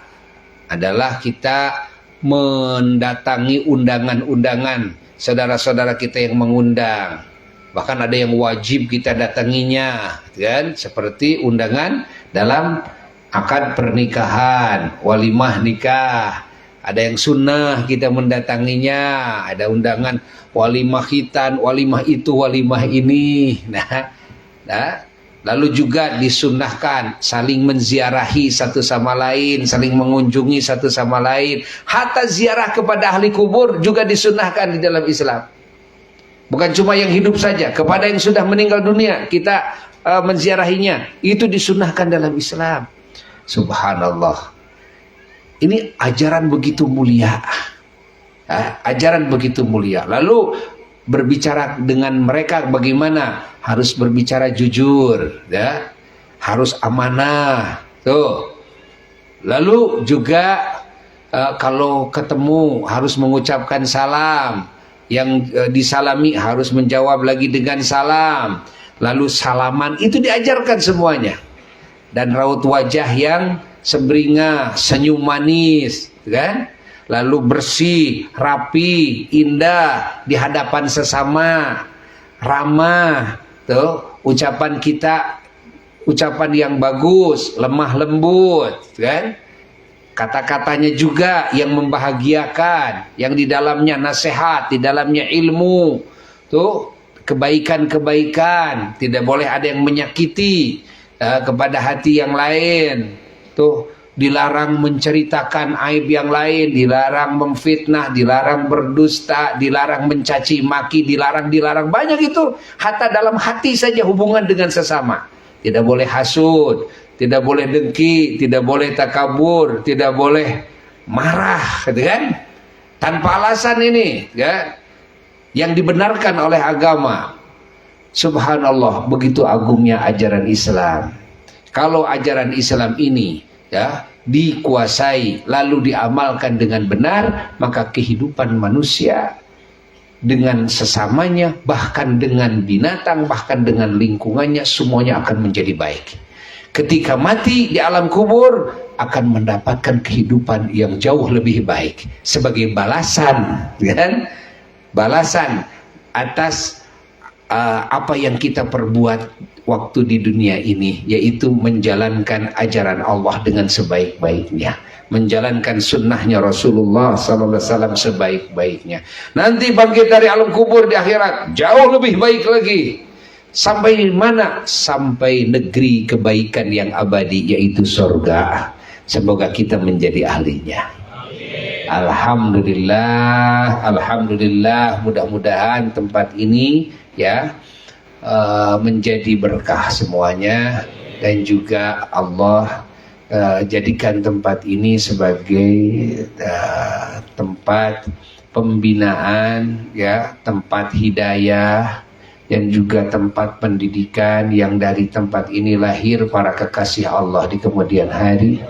adalah kita mendatangi undangan-undangan saudara-saudara kita yang mengundang. Bahkan ada yang wajib kita datanginya, kan? Seperti undangan dalam akad pernikahan, walimah nikah. Ada yang sunnah kita mendatanginya, ada undangan walimah khitan, walimah itu, walimah ini. Nah, lalu juga disunnahkan saling menziarahi satu sama lain, saling mengunjungi satu sama lain. Hatta ziarah kepada ahli kubur juga disunnahkan di dalam Islam. Bukan cuma yang hidup saja, kepada yang sudah meninggal dunia kita menziarahinya. Itu disunnahkan dalam Islam. Subhanallah. Ini ajaran begitu mulia. Ajaran begitu mulia. Lalu berbicara dengan mereka bagaimana? Harus berbicara jujur, ya. Harus amanah. Tuh. Lalu juga kalau ketemu harus mengucapkan salam. Yang disalami harus menjawab lagi dengan salam. Lalu salaman itu diajarkan semuanya. Dan raut wajah yang semeringah, senyum manis, kan? Lalu bersih, rapi, indah di hadapan sesama, ramah, tuh, ucapan kita, ucapan yang bagus, lemah lembut, kan? Kata-katanya juga yang membahagiakan, yang di dalamnya nasihat, di dalamnya ilmu, tuh, kebaikan-kebaikan, tidak boleh ada yang menyakiti kepada hati yang lain, tuh. Dilarang menceritakan aib yang lain, dilarang memfitnah, dilarang berdusta, dilarang mencaci maki, dilarang banyak itu. Hatta dalam hati saja hubungan dengan sesama. Tidak boleh hasud, tidak boleh dengki, tidak boleh takabur, tidak boleh marah, gitu kan? Tanpa alasan ini, ya. Yang dibenarkan oleh agama. Subhanallah, begitu agungnya ajaran Islam. Kalau ajaran Islam ini, ya, dikuasai lalu diamalkan dengan benar, maka kehidupan manusia dengan sesamanya, bahkan dengan binatang, bahkan dengan lingkungannya, semuanya akan menjadi baik. ketika mati di alam kubur akan mendapatkan kehidupan yang jauh lebih baik sebagai balasan, kan? Balasan atas apa yang kita perbuat waktu di dunia ini, yaitu menjalankan ajaran Allah dengan sebaik-baiknya, menjalankan sunnahnya Rasulullah SAW sebaik-baiknya. Nanti bangkit dari alam kubur di akhirat jauh lebih baik lagi. Sampai mana? Sampai negeri kebaikan yang abadi, yaitu surga. Semoga kita menjadi ahlinya. Alhamdulillah, alhamdulillah. Mudah-mudahan tempat ini ya menjadi berkah semuanya, dan juga Allah jadikan tempat ini sebagai tempat pembinaan, ya, tempat hidayah, dan juga tempat pendidikan, yang dari tempat ini lahir para kekasih Allah di kemudian hari.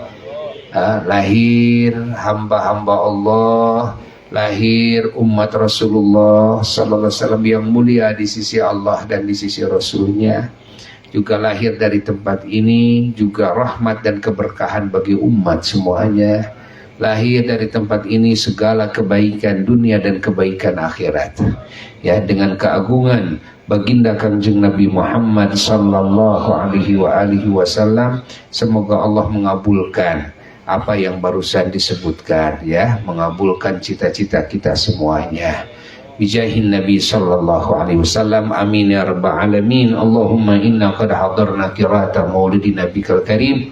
Lahir hamba-hamba Allah, lahir umat Rasulullah sallallahu alaihi wasallam yang mulia di sisi Allah dan di sisi Rasulnya. Juga lahir dari tempat ini juga rahmat dan keberkahan bagi umat semuanya. Lahir dari tempat ini segala kebaikan dunia dan kebaikan akhirat, ya, dengan keagungan baginda Kangjeng Nabi Muhammad sallallahu alaihi wasallam. Semoga Allah mengabulkan apa yang barusan disebutkan, ya, mengabulkan cita-cita kita semuanya. Bijahin Nabi sallallahu alaihi wasallam, amin ya rabbal alamin. Allahumma inna qad hadarna qira'ata maulidi nabikal karim,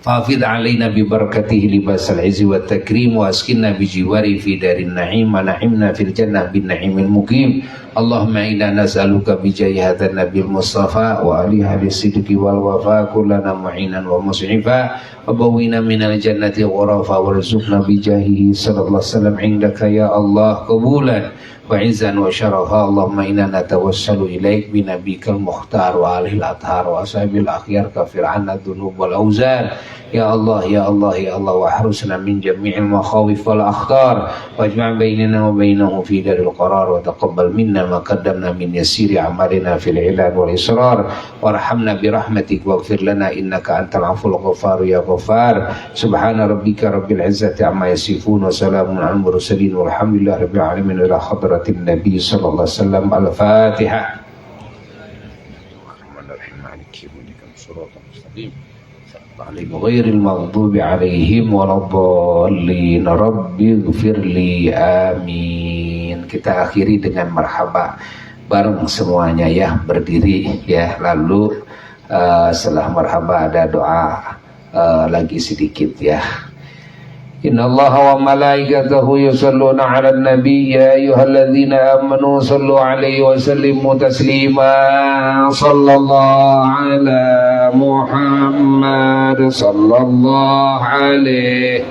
fafid alaina bi barakatihi libasal izzi wat takrim, wa askinna bi jiwari fi darin na'im, wa na'imna fil jannah bin na'imil muqim. Allahumma inna nas'aluka bi jahi hadzal nabiyil mustafa wa alihi bisidqi wal wafa kullana mu'inan wa mus'ifa, wa bawina minal jannati ghurafa warzuqna bi jahihi sallallahu alaihi wasallam indaka ya Allah qabulan wa izzan wa syarafa. Allahumma inna natawassalu ilaik bi nabikal mukhtar wa alihil athhar wa ashabil akhyar kafir anna dhunub wal auzar. Ya Allah, ya Allah, ya Allah, wa harusna min jami'il makhawif wal akhtar, wajma' bainana wa bainahu fi daril qarar, wa taqabbal minna ma qaddamna min yasiri amalina fil ilad wal israr, warhamna bi rahmatik waghfir lana innaka antal aful ghafar ya ghafar. Subhana rabbika rabbil izzati amma yasifun, wa salamun al mursalin, walhamdulillahi rabbil alamin. Ila hadratin nabi sallallahu alaihi wasallam. Al-Fatihah. Ghairil maghdubi alaihim waladdallin. Rabbighfirli, amin. Kita akhiri dengan marhaba bareng semuanya, ya, berdiri, ya. Lalu setelah marhaba ada doa lagi sedikit, ya. Innallaha wa malaikatahu yusalluna 'alan nabiy ya ayyuhalladzina amanu sallu 'alaihi wa sallimu taslima. Sallallahu ala Muhammad sallallahu alaihi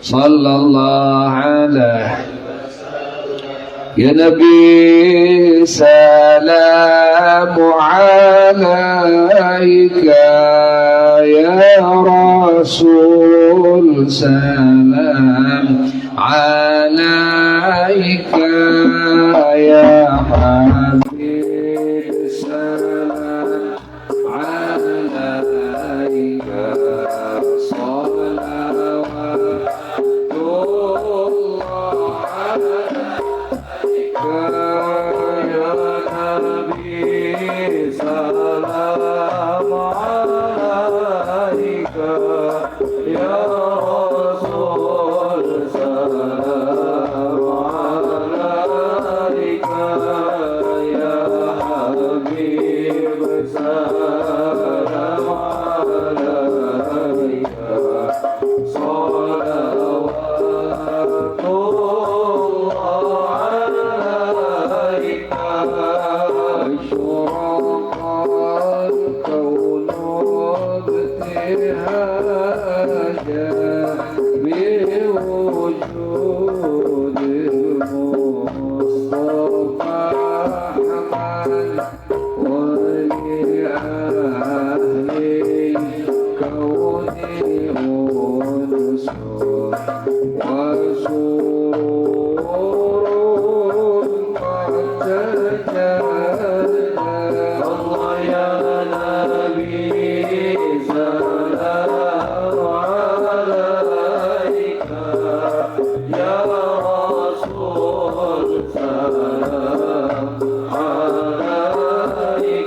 sallallahu ala ya Nabi, salamu alaika, ya Rasul, salam alaika, ya Habib, salam alaika, وسرور قد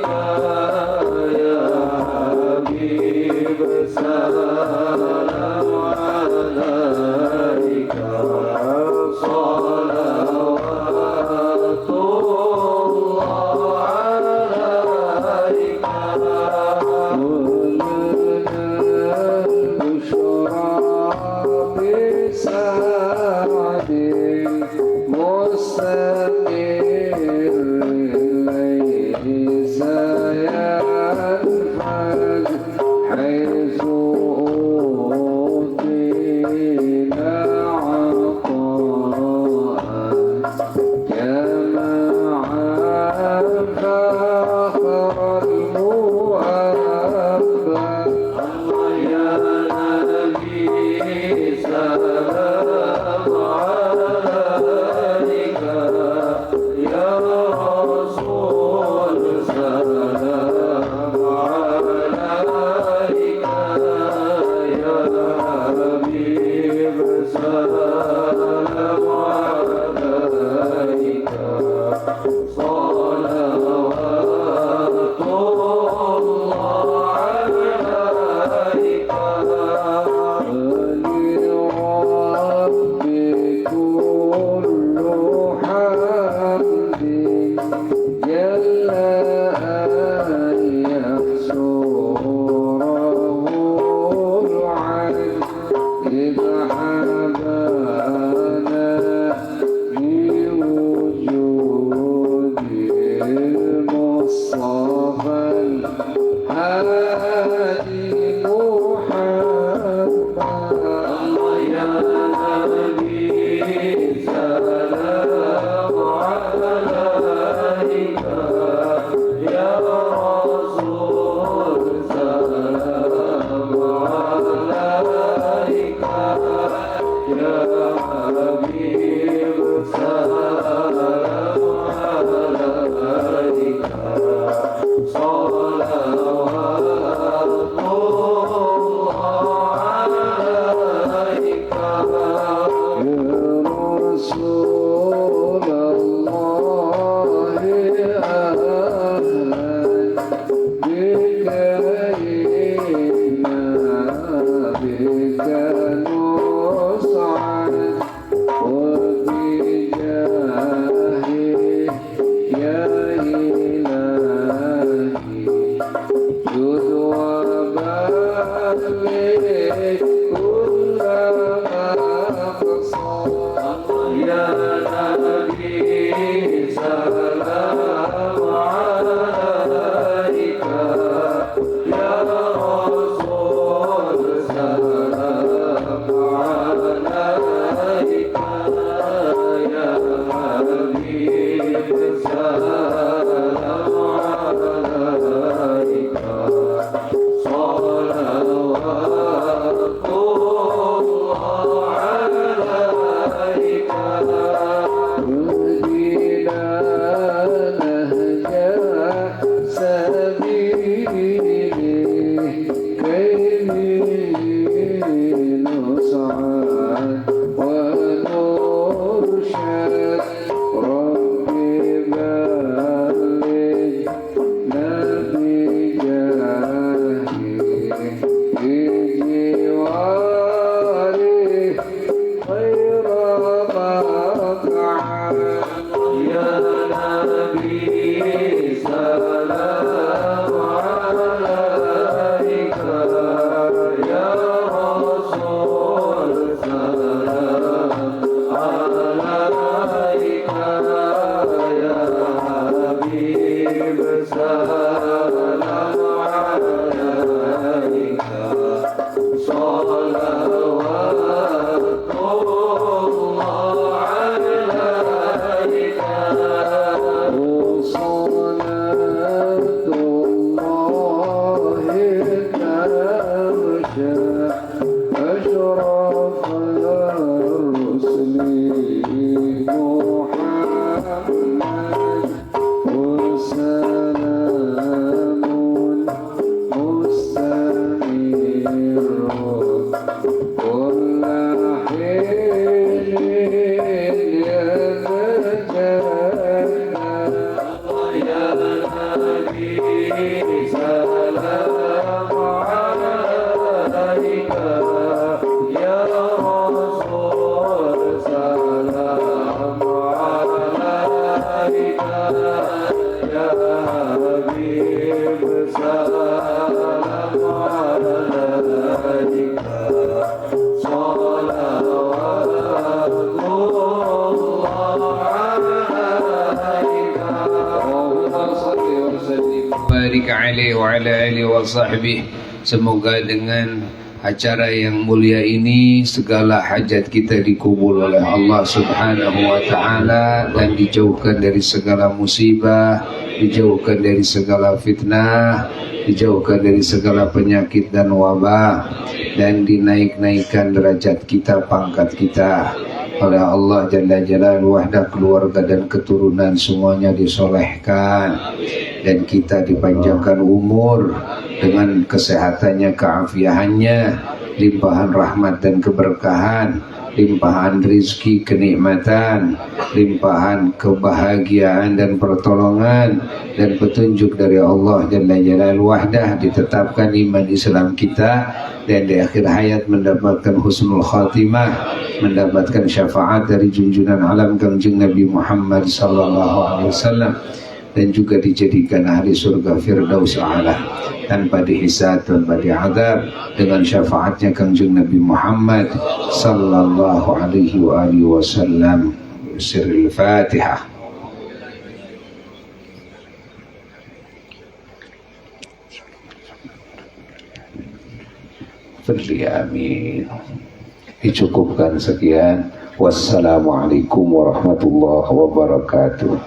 محمد وسلام Barik alaihi wa ala alihi wa sahbihi. Semoga dengan acara yang mulia ini segala hajat kita dikubul oleh Allah Subhanahu wa taala dan dijauhkan dari segala musibah, dijauhkan dari segala fitnah, dijauhkan dari segala penyakit dan wabah, dan dinaik-naikkan derajat kita, pangkat kita oleh Allah Jalla Jalaluhu, wahda, keluarga dan keturunan semuanya disolehkan, dan kita dipanjangkan umur dengan kesehatannya, keafiahannya, limpahan rahmat dan keberkahan, limpahan rizki, kenikmatan, limpahan kebahagiaan dan pertolongan dan petunjuk dari Allah Jalla Jalaluhu wahdah, ditetapkan iman Islam kita, dan di akhir hayat mendapatkan husnul khatimah, mendapatkan syafaat dari junjungan alam Kangjeng Nabi Muhammad sallallahu alaihi wasallam, dan juga dijadikan ahli surga Firdaus A'la tanpa dihisab, tanpa diadab, dengan syafaatnya Kangjeng Nabi Muhammad sallallahu alaihi wa alihi wasallam. Sirrul Fatihah. Firli amin. Dicukupkan sekian. Wassalamualaikum warahmatullahi wabarakatuh.